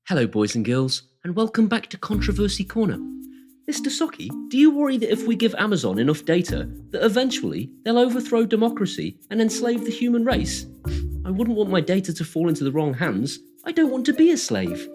Hello boys and girls, and welcome back to Controversy Corner. Mr. Sockie, do you worry that if we give Amazon enough data, that eventually they'll overthrow democracy and enslave the human race? I wouldn't want my data to fall into the wrong hands. I don't want to be a slave.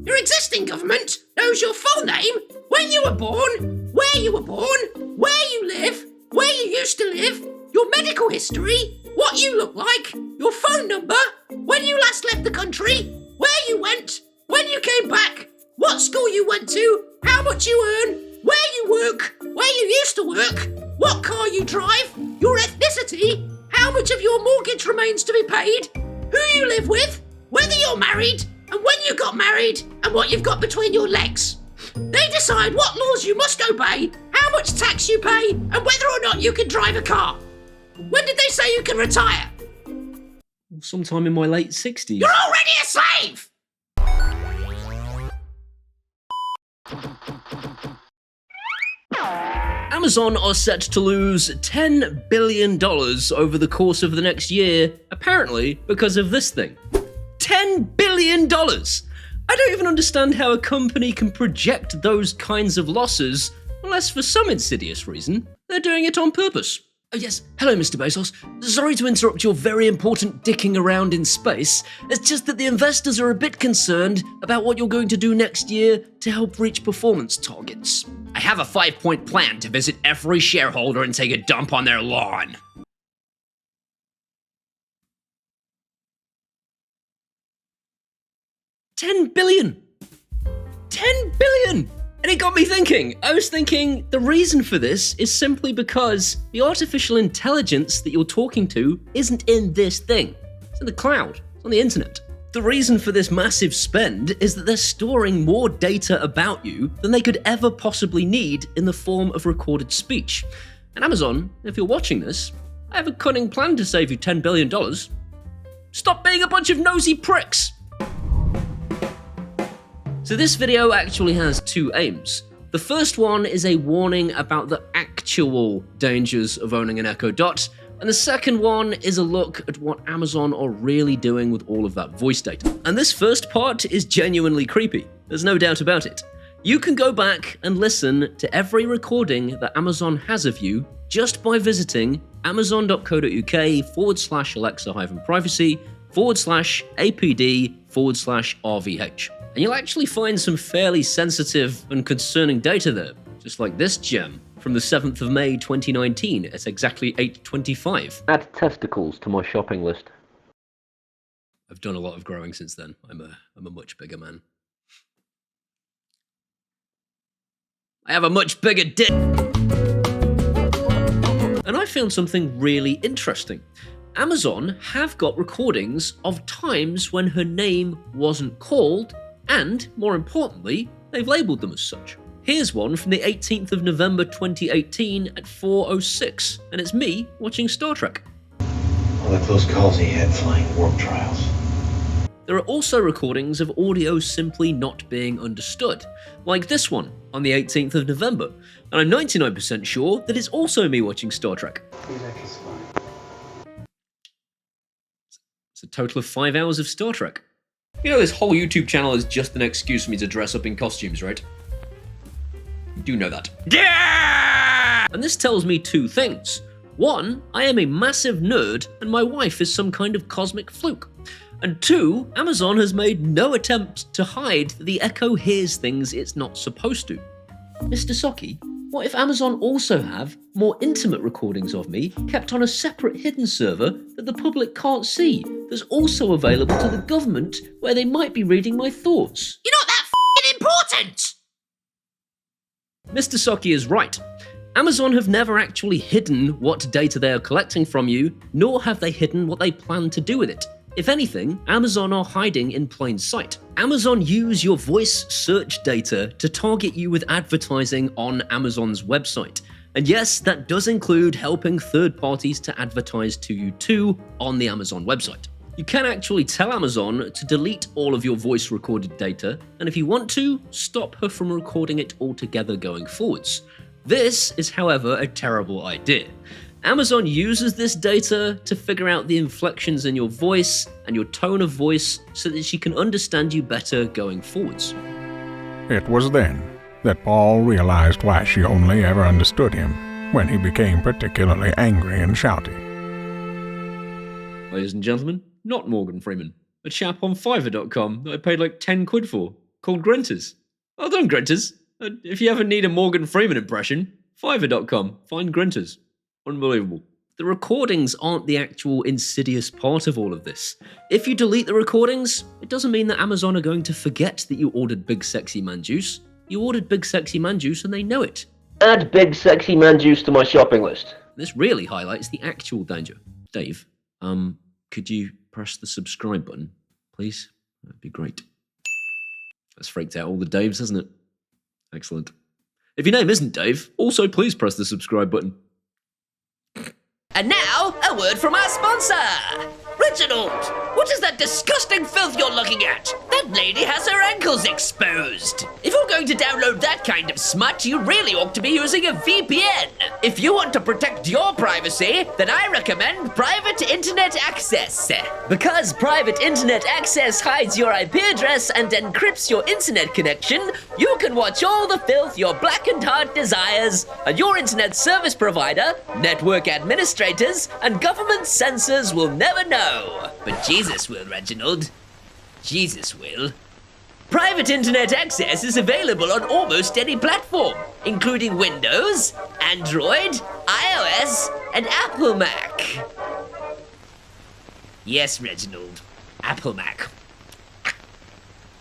Your existing government knows your full name, when you were born, where you were born, where you live, where you used to live, your medical history, what you look like, your phone number, when you last left the country, where you went, when you came back, what school you went to, how much you earn, where you work, where you used to work, what car you drive, your ethnicity, how much of your mortgage remains to be paid, who you live with, whether you're married, and when you got married, and what you've got between your legs. They decide what laws you must obey, how much tax you pay, and whether or not you can drive a car. When did they say you can retire? Sometime in my late 60s. You're already a slave! Amazon are set to lose $10 billion over the course of the next year, apparently because of this thing. $10 billion! I don't even understand how a company can project those kinds of losses, unless for some insidious reason, they're doing it on purpose. Oh yes, hello Mr. Bezos. Sorry to interrupt your very important dicking around in space. It's just that the investors are a bit concerned about what you're going to do next year to help reach performance targets. I have a 5-point plan to visit every shareholder and take a dump on their lawn. $10 billion! $10 billion! And it got me thinking. I was thinking the reason for this is simply because the artificial intelligence that you're talking to isn't in this thing. It's in the cloud. It's on the internet. The reason for this massive spend is that they're storing more data about you than they could ever possibly need in the form of recorded speech. And Amazon, if you're watching this, I have a cunning plan to save you $10 billion. Stop being a bunch of nosy pricks! So this video actually has two aims. The first one is a warning about the actual dangers of owning an Echo Dot, and the second one is a look at what Amazon are really doing with all of that voice data. And this first part is genuinely creepy, there's no doubt about it. You can go back and listen to every recording that Amazon has of you just by visiting amazon.co.uk/Alexa-privacy/apd/RVH. And you'll actually find some fairly sensitive and concerning data there, just like this gem from the 7th of May 2019 at exactly 8:25. Add testicles to my shopping list. I've done a lot of growing since then. I'm a much bigger man. I have a much bigger dick! And I found something really interesting. Amazon have got recordings of times when her name wasn't called, and, more importantly, they've labelled them as such. Here's one from the 18th of November 2018 at 4:06, and it's me watching Star Trek. All the close calls he had flying warp trials. There are also recordings of audio simply not being understood, like this one on the 18th of November, and I'm 99% sure that it's also me watching Star Trek. It's a total of 5 hours of Star Trek. You know this whole YouTube channel is just an excuse for me to dress up in costumes, right? You do know that. Yeah! And this tells me two things. One, I am a massive nerd and my wife is some kind of cosmic fluke. And two, Amazon has made no attempt to hide that the Echo hears things it's not supposed to. Mr. Sockie, what if Amazon also have more intimate recordings of me kept on a separate hidden server that the public can't see, that's also available to the government where they might be reading my thoughts? You're not that f***ing important! Mr. Sockie is right. Amazon have never actually hidden what data they are collecting from you, nor have they hidden what they plan to do with it. If anything, Amazon are hiding in plain sight. Amazon use your voice search data to target you with advertising on Amazon's website. And yes, that does include helping third parties to advertise to you too on the Amazon website. You can actually tell Amazon to delete all of your voice recorded data, and if you want to, stop her from recording it altogether going forwards. This is, however, a terrible idea. Amazon uses this data to figure out the inflections in your voice and your tone of voice so that she can understand you better going forwards. It was then that Paul realized why she only ever understood him when he became particularly angry and shouty. Ladies and gentlemen, not Morgan Freeman. A chap on Fiverr.com that I paid like 10 quid for, called Grinters. Well done, Grinters. If you ever need a Morgan Freeman impression, Fiverr.com, find Grinters. Unbelievable. The recordings aren't the actual insidious part of all of this. If you delete the recordings, it doesn't mean that Amazon are going to forget that you ordered Big Sexy Man Juice. You ordered Big Sexy Man Juice and they know it. Add Big Sexy Man Juice to my shopping list. This really highlights the actual danger. Dave, could you press the subscribe button, please? That'd be great. That's freaked out all the Daves, hasn't it? Excellent. If your name isn't Dave, also please press the subscribe button. And now, a word from our sponsor! Reginald, what is that disgusting filth you're looking at? That lady has her ankles exposed. If you're going to download that kind of smut, you really ought to be using a VPN. If you want to protect your privacy, then I recommend private internet access. Because private internet access hides your IP address and encrypts your internet connection, you can watch all the filth your blackened heart desires, and your internet service provider, network administrators, and government censors will never know. But Jesus will, Reginald. Jesus will. Private internet access is available on almost any platform, including Windows, Android, iOS, and Apple Mac. Yes, Reginald. Apple Mac.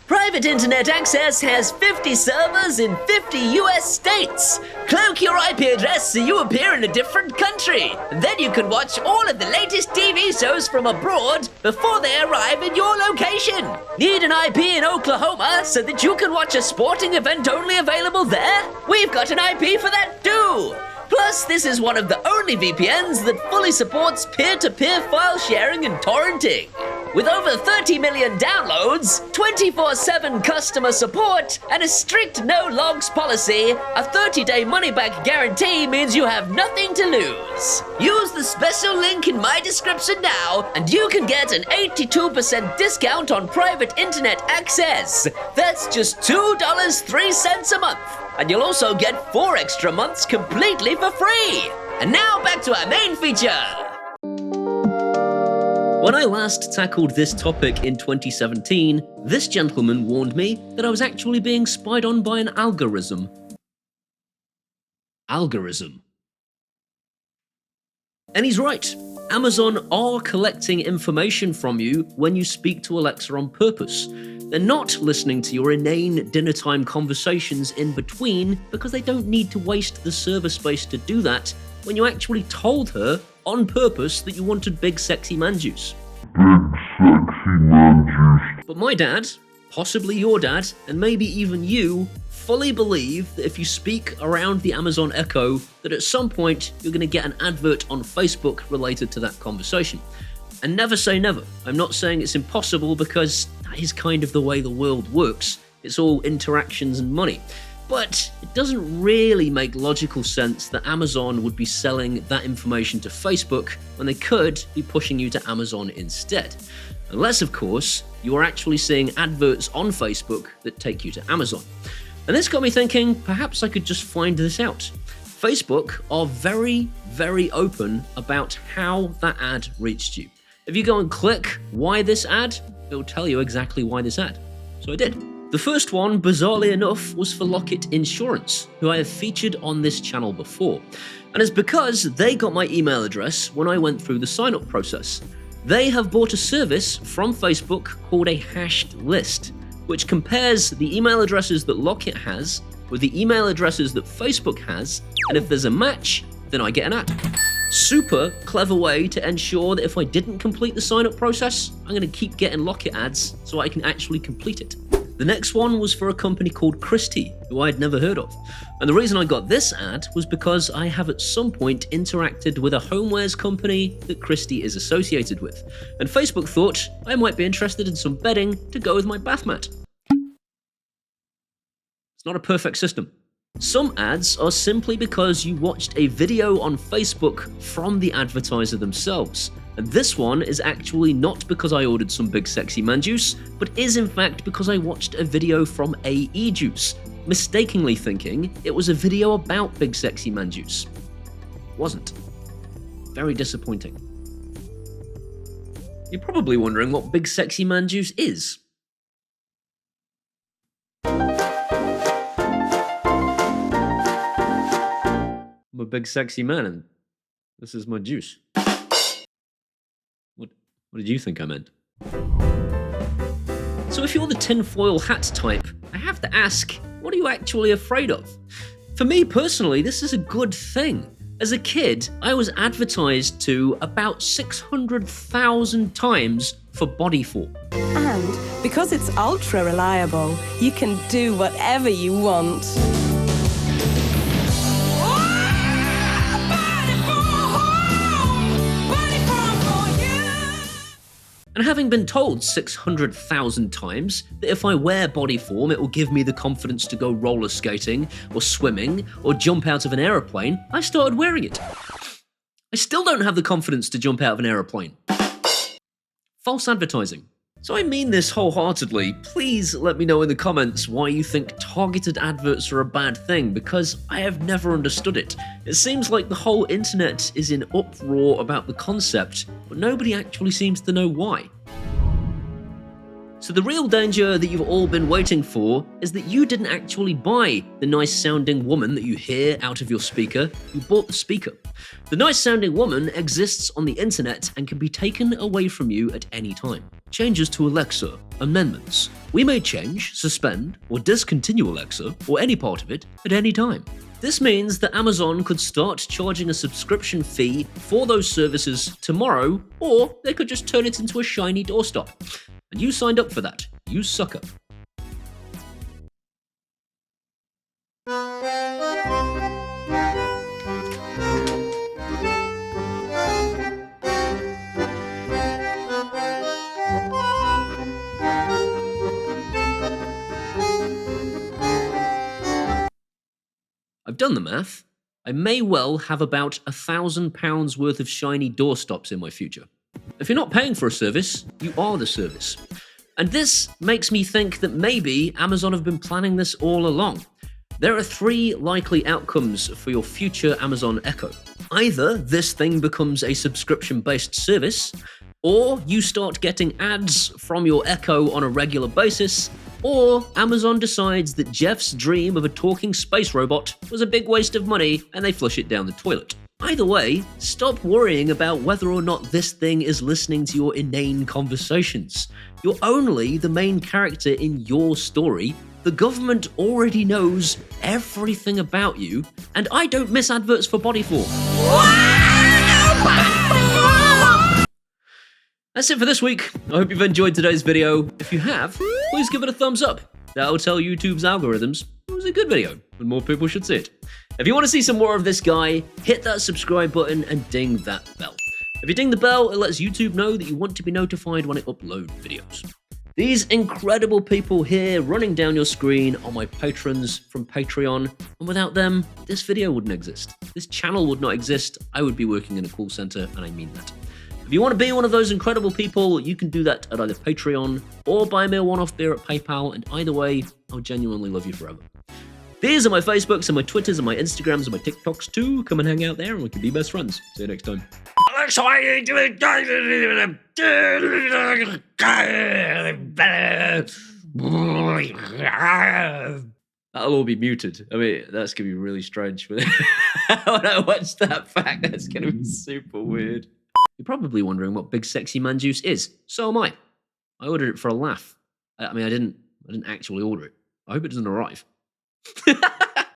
Private internet access has 50 servers in 50 US states. Cloak your IP address so you appear in a different country. And then you can watch all of the latest TV shows from abroad before they arrive in your location. Need an IP in Oklahoma so that you can watch a sporting event only available there? We've got an IP for that too. Plus, this is one of the only VPNs that fully supports peer-to-peer file sharing and torrenting. With over 30 million downloads, 24/7 customer support, and a strict no-logs policy, a 30-day money-back guarantee means you have nothing to lose. Use the special link in my description now, and you can get an 82% discount on private internet access. That's just $2.03 a month. And you'll also get 4 extra months completely for free. And now back to our main feature. When I last tackled this topic in 2017, this gentleman warned me that I was actually being spied on by an algorithm. And he's right. Amazon are collecting information from you when you speak to Alexa on purpose. They're not listening to your inane dinner-time conversations in between because they don't need to waste the server space to do that when you actually told her on purpose that you wanted Big Sexy Man Juice. But my dad, possibly your dad, and maybe even you, fully believe that if you speak around the Amazon Echo, that at some point you're going to get an advert on Facebook related to that conversation. And never say never. I'm not saying it's impossible because that is kind of the way the world works. It's all interactions and money. But it doesn't really make logical sense that Amazon would be selling that information to Facebook when they could be pushing you to Amazon instead. Unless, of course, you are actually seeing adverts on Facebook that take you to Amazon. And this got me thinking, perhaps I could just find this out. Facebook are very, very open about how that ad reached you. If you go and click why this ad, it'll tell you exactly why this ad. So I did. The first one, bizarrely enough, was for Lockett Insurance, who I have featured on this channel before. And it's because they got my email address when I went through the sign-up process. They have bought a service from Facebook called a hashed list, which compares the email addresses that Lockett has with the email addresses that Facebook has, and if there's a match, then I get an ad. Super clever way to ensure that if I didn't complete the sign-up process, I'm going to keep getting Lockett ads so I can actually complete it. The next one was for a company called Christie, who I'd never heard of. And the reason I got this ad was because I have at some point interacted with a homewares company that Christie is associated with. And Facebook thought I might be interested in some bedding to go with my bath mat. It's not a perfect system. Some ads are simply because you watched a video on Facebook from the advertiser themselves. And this one is actually not because I ordered some big sexy man juice, but is in fact because I watched a video from AE Juice, mistakenly thinking it was a video about big sexy man juice. It wasn't. Very disappointing. You're probably wondering what big sexy man juice is. I'm a big sexy man and this is my juice. What did you think I meant? So if you're the tinfoil hat type, I have to ask, what are you actually afraid of? For me personally, this is a good thing. As a kid, I was advertised to about 600,000 times for body form. And because it's ultra reliable, you can do whatever you want. And having been told 600,000 times that if I wear body form, it will give me the confidence to go roller skating, or swimming, or jump out of an aeroplane, I started wearing it. I still don't have the confidence to jump out of an aeroplane. False advertising. So I mean this wholeheartedly. Please let me know in the comments why you think targeted adverts are a bad thing, because I have never understood it. It seems like the whole internet is in uproar about the concept, but nobody actually seems to know why. So the real danger that you've all been waiting for is that you didn't actually buy the nice sounding woman that you hear out of your speaker, you bought the speaker. The nice sounding woman exists on the internet and can be taken away from you at any time. Changes to Alexa, amendments. We may change, suspend, or discontinue Alexa, or any part of it, at any time. This means that Amazon could start charging a subscription fee for those services tomorrow, or they could just turn it into a shiny doorstop. And you signed up for that, you sucker. I've done the math. I may well have about £1,000 worth of shiny doorstops in my future. If you're not paying for a service, you are the service. And this makes me think that maybe Amazon have been planning this all along. There are 3 likely outcomes for your future Amazon Echo. Either this thing becomes a subscription-based service, or you start getting ads from your Echo on a regular basis, or Amazon decides that Jeff's dream of a talking space robot was a big waste of money and they flush it down the toilet. Either way, stop worrying about whether or not this thing is listening to your inane conversations. You're only the main character in your story. The government already knows everything about you, and I don't miss adverts for body form. That's it for this week. I hope you've enjoyed today's video. If you have, please give it a thumbs up. That'll tell YouTube's algorithms it was a good video, and more people should see it. If you want to see some more of this guy, hit that subscribe button and ding that bell. If you ding the bell, it lets YouTube know that you want to be notified when I upload videos. These incredible people here running down your screen are my patrons from Patreon, and without them, this video wouldn't exist. This channel would not exist. I would be working in a call center, and I mean that. If you want to be one of those incredible people, you can do that at either Patreon or buy me a one-off beer at PayPal, and either way, I'll genuinely love you forever. These are my Facebooks and my Twitters and my Instagrams and my TikToks too. Come and hang out there and we can be best friends. See you next time. That'll all be muted. I mean, that's going to be really strange. When I watch that back, that's going to be super weird. You're probably wondering what big sexy man juice is. So am I. I ordered it for a laugh. I mean, I didn't actually order it. I hope it doesn't arrive.